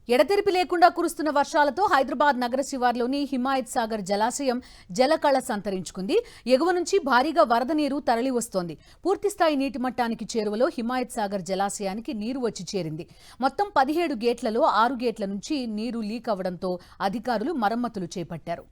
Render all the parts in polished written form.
ఎడతెరిపి లేకుండా కురుస్తున్న వర్షాలతో హైదరాబాద్ నగర శివార్లోని హిమాయత్ సాగర్ జలాశయం జలకళ సంతరించుకుంది. ఎగువ నుంచి భారీగా వరద నీరు తరలి వస్తోంది. పూర్తిస్థాయి నీటి మట్టానికి చేరువలో హిమాయత్ సాగర్ జలాశయానికి నీరు వచ్చి చేరింది. మొత్తం 17 గేట్లలో 6 గేట్ల నుంచి నీరు లీక్ అవ్వడంతో అధికారులు మరమ్మతులు చేపట్టారు.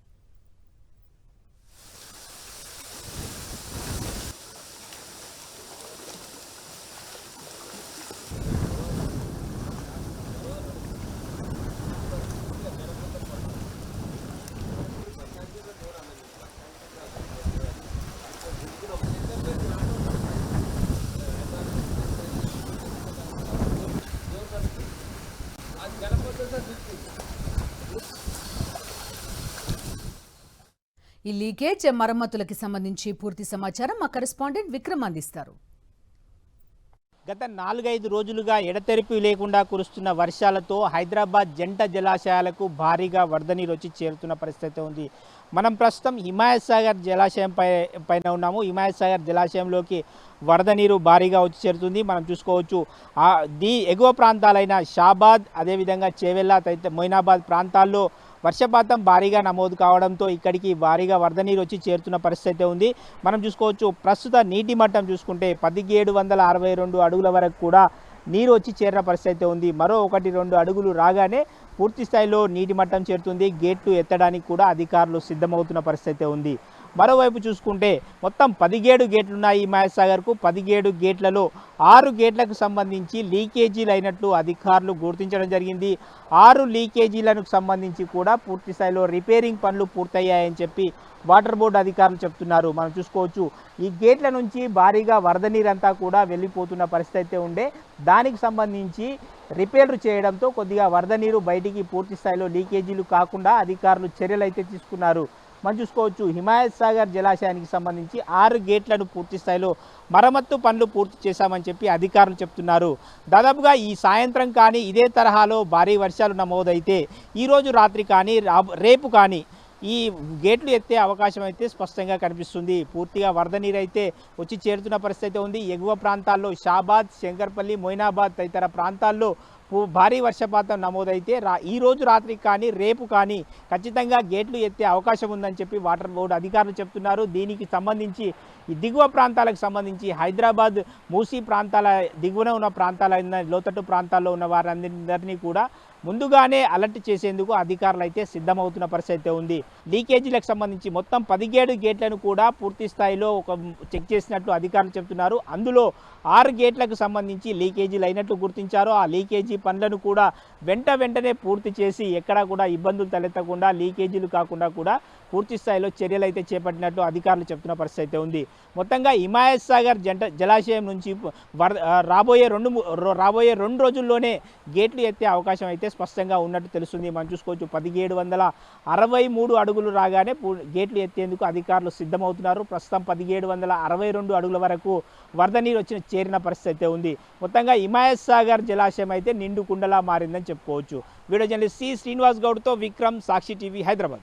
ఈ లీకేజ్ మరమ్మతులకి సంబంధించి పూర్తి సమాచారం మా కరెస్పాండెంట్ విక్రమ్ అందిస్తారు. గత 4-5 రోజులుగా ఎడతెరిపి లేకుండా కురుస్తున్న వర్షాలతో హైదరాబాద్ జంట జలాశయాలకు భారీగా వరద నీరు వచ్చి చేరుతున్న పరిస్థితి ఉంది. మనం ప్రస్తుతం హిమాయత్ సాగర్ జలాశయం పైన ఉన్నాము. హిమాయత్ సాగర్ జలాశయంలోకి వరద నీరు భారీగా వచ్చి చేరుతుంది. మనం చూసుకోవచ్చు ఎగువ ప్రాంతాలైన షాబాద్, అదేవిధంగా చేవెళ్ళ, మొయినాబాద్ ప్రాంతాల్లో వర్షపాతం భారీగా నమోదు కావడంతో ఇక్కడికి భారీగా వరద నీరు వచ్చి చేరుతున్న పరిస్థితి ఉంది. మనం చూసుకోవచ్చు ప్రస్తుత నీటి మట్టం చూసుకుంటే 1762 అడుగుల వరకు కూడా నీరు వచ్చి చేరిన పరిస్థితి ఉంది. మరో 1-2 అడుగులు రాగానే పూర్తి స్థాయిలో నీటి మట్టం చేరుతుంది. గేట్లు ఎత్తడానికి కూడా అధికారులు సిద్ధమవుతున్న పరిస్థితి ఉంది. మరోవైపు చూసుకుంటే మొత్తం 17 గేట్లు ఉన్నాయి హిమాయత్ సాగర్కు. 17 గేట్లలో 6 గేట్లకు సంబంధించి లీకేజీలు అయినట్లు అధికారులు గుర్తించడం జరిగింది. 6 లీకేజీలకు సంబంధించి కూడా పూర్తి స్థాయిలో రిపేరింగ్ పనులు పూర్తయ్యాయని చెప్పి వాటర్ బోర్డు అధికారులు చెప్తున్నారు. మనం చూసుకోవచ్చు ఈ గేట్ల నుంచి భారీగా వరద నీరంతా కూడా వెళ్ళిపోతున్న పరిస్థితి ఉండే, దానికి సంబంధించి రిపేర్లు చేయడంతో కొద్దిగా వరద నీరు బయటికి పూర్తి స్థాయిలో లీకేజీలు కాకుండా అధికారులు చర్యలు అయితే తీసుకున్నారు. మనం చూసుకోవచ్చు హిమాయత్ సాగర్ జలాశయానికి సంబంధించి 6 గేట్లను పూర్తి స్థాయిలో మరమ్మత్తు పనులు పూర్తి చేశామని చెప్పి అధికారులు చెప్తున్నారు. దాదాపుగా ఈ సాయంత్రం కానీ ఇదే తరహాలో భారీ వర్షాలు నమోదైతే ఈరోజు రాత్రి కానీ రేపు కానీ ఈ గేట్లు ఎత్తే అవకాశం అయితే స్పష్టంగా కనిపిస్తుంది. పూర్తిగా వరద నీరు అయితే వచ్చి చేరుతున్న పరిస్థితి ఉంది. ఎగువ ప్రాంతాల్లో షాబాద్, శంకర్పల్లి, మొయినాబాద్ తదితర ప్రాంతాల్లో భారీ వర్షపాతం నమోదైతే ఈరోజు రాత్రి కానీ రేపు కానీ ఖచ్చితంగా గేట్లు ఎత్తే అవకాశం ఉందని చెప్పి వాటర్ బోర్డు అధికారులు చెప్తున్నారు. దీనికి సంబంధించి ఈ దిగువ ప్రాంతాలకు సంబంధించి హైదరాబాద్ మూసీ ప్రాంతాల దిగువన ఉన్న ప్రాంతాలైన లోతట్టు ప్రాంతాల్లో ఉన్న వారందరినీ కూడా ముందుగానే అలర్ట్ చేసేందుకు అధికారులు అయితే సిద్ధమవుతున్న పరిస్థితి ఉంది. లీకేజీలకు సంబంధించి మొత్తం 17 గేట్లను కూడా పూర్తి స్థాయిలో చెక్ చేసినట్లు అధికారులు చెప్తున్నారు. అందులో 6 గేట్లకు సంబంధించి లీకేజీలు అయినట్లు గుర్తించారు. ఆ లీకేజీ పనులను కూడా వెంటనే పూర్తి చేసి ఎక్కడా కూడా ఇబ్బందులు తలెత్తకుండా లీకేజీలు కాకుండా కూడా పూర్తి స్థాయిలో చర్యలు అయితే చేపట్టినట్లు అధికారులు చెప్తున్న పరిస్థితి ఉంది. మొత్తంగా హిమాయత్ సాగర్ జలాశయం నుంచి రాబోయే 2 రోజుల్లోనే గేట్లు ఎత్తే అవకాశం అయితే స్పష్టంగా ఉన్నట్టు తెలుస్తుంది. మనం చూసుకోవచ్చు 1763 అడుగులు రాగానే గేట్లు ఎత్తేందుకు అధికారులు సిద్ధమవుతున్నారు. ప్రస్తుతం 1762 అడుగుల వరకు వరద నీరు వచ్చి చేరిన పరిస్థితి ఉంది. మొత్తంగా హిమాయత్ సాగర్ జలాశయం అయితే నిండు కుండలా మారిందని చెప్పుకోవచ్చు. వీడియో జర్నలిస్ట్ శ్రీనివాస్ గౌడ్తో విక్రమ్, సాక్షి టీవీ, హైదరాబాద్.